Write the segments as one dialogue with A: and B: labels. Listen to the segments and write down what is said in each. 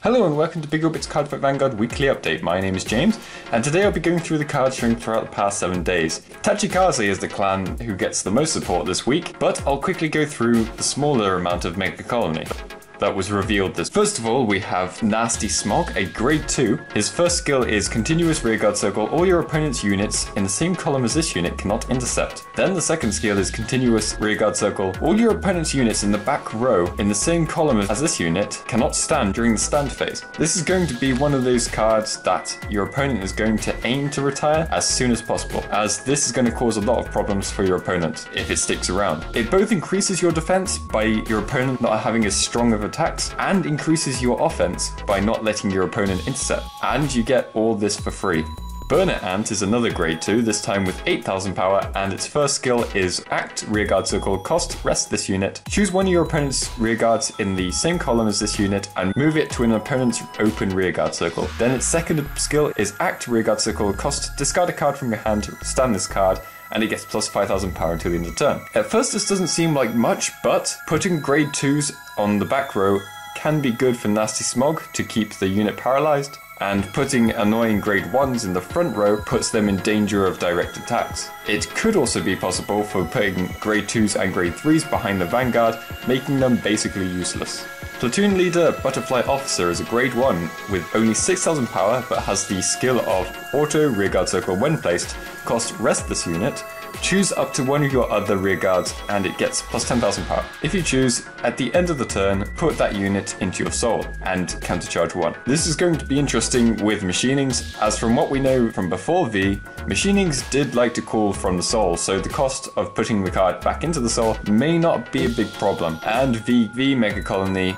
A: Hello and welcome to Big Orbit's Cardfight Vanguard weekly update. My name is James, and today I'll be going through the card string throughout the past 7 days. Tachikaze is the clan who gets the most support this week, but I'll quickly go through the smaller amount of Megacolony that was revealed this. First of all, we have Nasty Smog, a grade 2. His first skill is continuous rearguard circle. All your opponent's units in the same column as this unit cannot intercept. Then the second skill is continuous rearguard circle. All your opponent's units in the back row in the same column as this unit cannot stand during the stand phase. This is going to be one of those cards that your opponent is going to aim to retire as soon as possible, as this is going to cause a lot of problems for your opponent if it sticks around. It both increases your defense by your opponent not having as strong of attacks and increases your offense by not letting your opponent intercept, and you get all this for free. Burner Ant is another grade 2, this time with 8000 power, and its first skill is Act Rearguard Circle, cost rest this unit. Choose one of your opponent's rearguards in the same column as this unit and move it to an opponent's open rearguard circle. Then its second skill is Act Rearguard Circle, cost discard a card from your hand to stand this card, and it gets plus 5000 power until the end of the turn. At first this doesn't seem like much, but putting grade 2s on the back row can be good for Nasty Smog to keep the unit paralyzed, and putting annoying grade 1s in the front row puts them in danger of direct attacks. It could also be possible for putting grade 2s and grade 3s behind the Vanguard, making them basically useless. Platoon Leader Butterfly Officer is a grade 1 with only 6000 power but has the skill of Auto Rearguard Circle when placed, cost rest this unit, choose up to one of your other rearguards and it gets plus 10,000 power. If you choose, at the end of the turn, put that unit into your soul and countercharge 1. This is going to be interesting with machinings, as from what we know from before V, machinings did like to call from the soul, so the cost of putting the card back into the soul may not be a big problem. And V Megacolony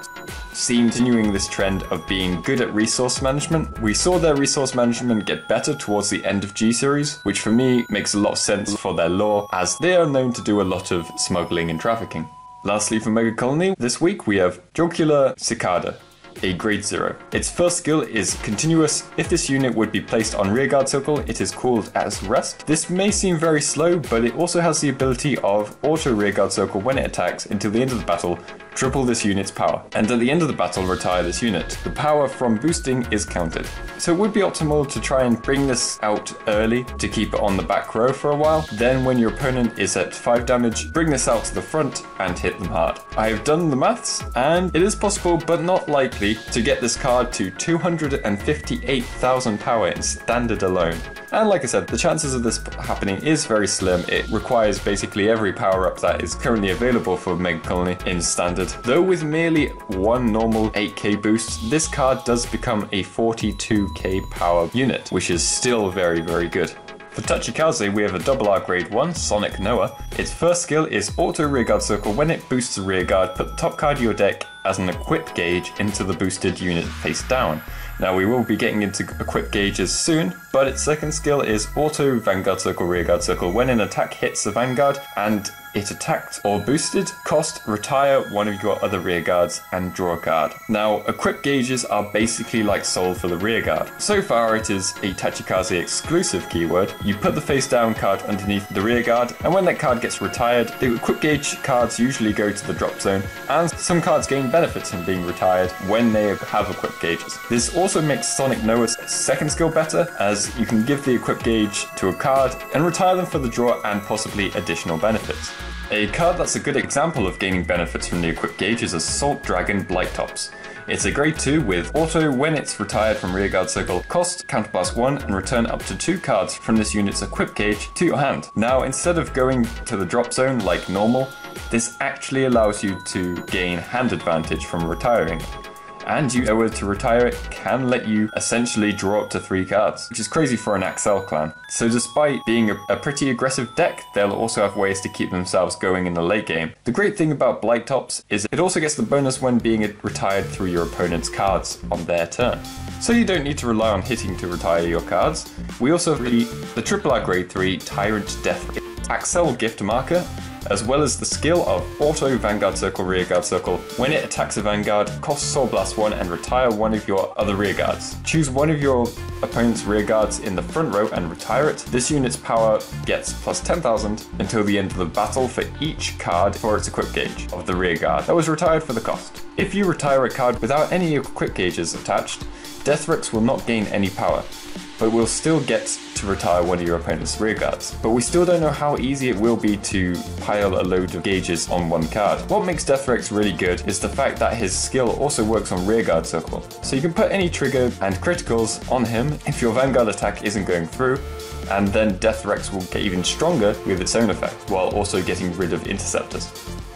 A: seem continuing this trend of being good at resource management. We saw their resource management get better towards the end of G series, which for me makes a lot of sense for their lore, as they are known to do a lot of smuggling and trafficking. Lastly for Megacolony, this week we have Jocular Cicada, a grade 0. Its first skill is continuous. If this unit would be placed on rearguard circle, it is called as rest. This may seem very slow, but it also has the ability of auto rearguard circle when it attacks until the end of the battle, triple this unit's power, and at the end of the battle retire this unit. The power from boosting is counted. So it would be optimal to try and bring this out early to keep it on the back row for a while. Then when your opponent is at 5 damage, bring this out to the front and hit them hard. I have done the maths, and it is possible but not likely to get this card to 258,000 power in standard alone. And like I said, the chances of this happening is very slim. It requires basically every power up that is currently available for Megacolony in standard. Though with merely one normal 8k boost, this card does become a 42k power unit, which is still very, very good. For Tachikaze, we have a double R grade 1, Sonic Noah. Its first skill is Auto Rearguard Circle. When it boosts a rearguard, put the top card of your deck as an equip gauge into the boosted unit face down. Now we will be getting into equip gauges soon, but its second skill is Auto Vanguard Circle Rearguard Circle. When an attack hits the Vanguard and it attacked or boosted, cost retire one of your other rearguards and draw a card. Now equip gauges are basically like soul for the rearguard. So far it is a Tachikaze exclusive keyword. You put the face down card underneath the rearguard, and when that card gets retired, the equip gauge cards usually go to the drop zone, and some cards gain benefits from being retired when they have equip gauges. This also makes Sonic Noah's second skill better, as you can give the equip gauge to a card and retire them for the draw and possibly additional benefits. A card that's a good example of gaining benefits from the equip gauge is Assault Dragon Blightops. It's a grade 2 with auto when it's retired from rearguard circle, cost counterblast 1 and return up to 2 cards from this unit's equip gauge to your hand. Now instead of going to the drop zone like normal, this actually allows you to gain hand advantage from retiring. And you able to retire it can let you essentially draw up to 3 cards, which is crazy for an Axel clan. So despite being a pretty aggressive deck, they'll also have ways to keep themselves going in the late game. The great thing about Blightops is it also gets the bonus when being retired through your opponent's cards on their turn. So you don't need to rely on hitting to retire your cards. We also have the triple R grade 3 Tyrant Deathrex. Axel gift marker. as well as the skill of Auto Vanguard Circle Rearguard Circle. When it attacks a Vanguard, cost Soul Blast 1 and retire one of your other rearguards. Choose one of your opponent's rearguards in the front row and retire it. This unit's power gets plus 10,000 until the end of the battle for each card for its equip gauge of the rearguard that was retired for the cost. If you retire a card without any equip gauges attached, Deathrex will not gain any power, but will still get to retire one of your opponent's rearguards. But we still don't know how easy it will be to pile a load of gauges on one card. What makes Deathrex really good is the fact that his skill also works on Rearguard Circle. So you can put any trigger and criticals on him if your Vanguard attack isn't going through, and then Deathrex will get even stronger with its own effect, while also getting rid of interceptors.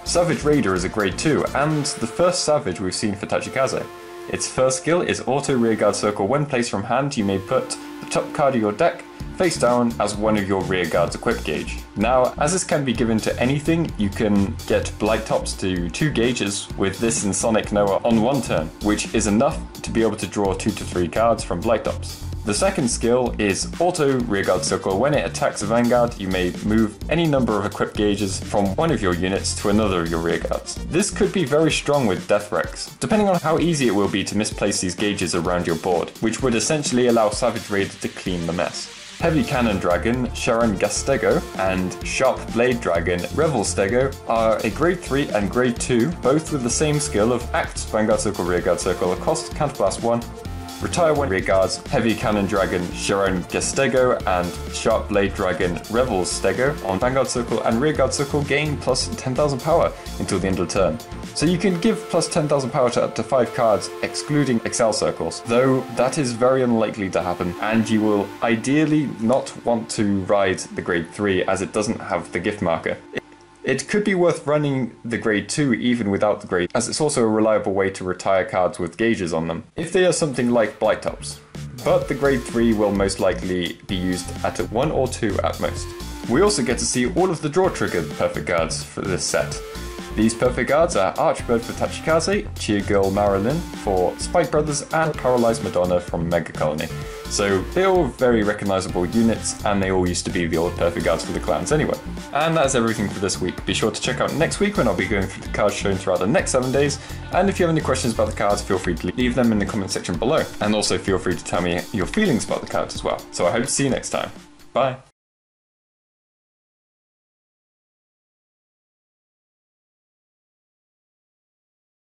A: Savage Raider is a grade 2, and the first Savage we've seen for Tachikaze. Its first skill is Auto Rearguard Circle. When placed from hand, you may put the top card of your deck face down as one of your rearguard's equip gauge. Now, as this can be given to anything, you can get Blight Tops to 2 gauges with this and Sonic Noah on one turn, which is enough to be able to draw 2 to 3 cards from Blight Tops. The second skill is Auto Rearguard Circle. When it attacks a Vanguard, you may move any number of equip gauges from one of your units to another of your rearguards. This could be very strong with Deathrex, depending on how easy it will be to misplace these gauges around your board, which would essentially allow Savage Raider to clean the mess. Heavy Cannon Dragon, Sharon Gastego, and Sharp Blade Dragon, Revel Stego, are a grade 3 and grade 2, both with the same skill of Act Vanguard Circle, Rearguard Circle, cost Counterblast 1, retire 1 rearguards. Heavy Cannon Dragon, Sharon Gastego, and Sharp Blade Dragon, Revel Stego on Vanguard Circle and Rearguard Circle gain plus 10,000 power until the end of the turn. So you can give plus 10,000 power to up to 5 cards, excluding Excel Circles, though that is very unlikely to happen, and you will ideally not want to ride the grade 3 as it doesn't have the gift marker. It could be worth running the grade 2 even without the grade, as it's also a reliable way to retire cards with gauges on them, if they are something like Blight Tops. But the grade 3 will most likely be used at a 1 or 2 at most. We also get to see all of the draw trigger perfect guards for this set. These perfect guards are Archbird for Tachikaze, Cheer Girl Marilyn for Spike Brothers, and Paralyzed Madonna from Megacolony. So they're all very recognisable units, and they all used to be the old perfect guards for the clans anyway. And that's everything for this week. Be sure to check out next week when I'll be going through the cards shown throughout the next 7 days, and if you have any questions about the cards, feel free to leave them in the comment section below, and also feel free to tell me your feelings about the cards as well. So I hope to see you next time. Bye!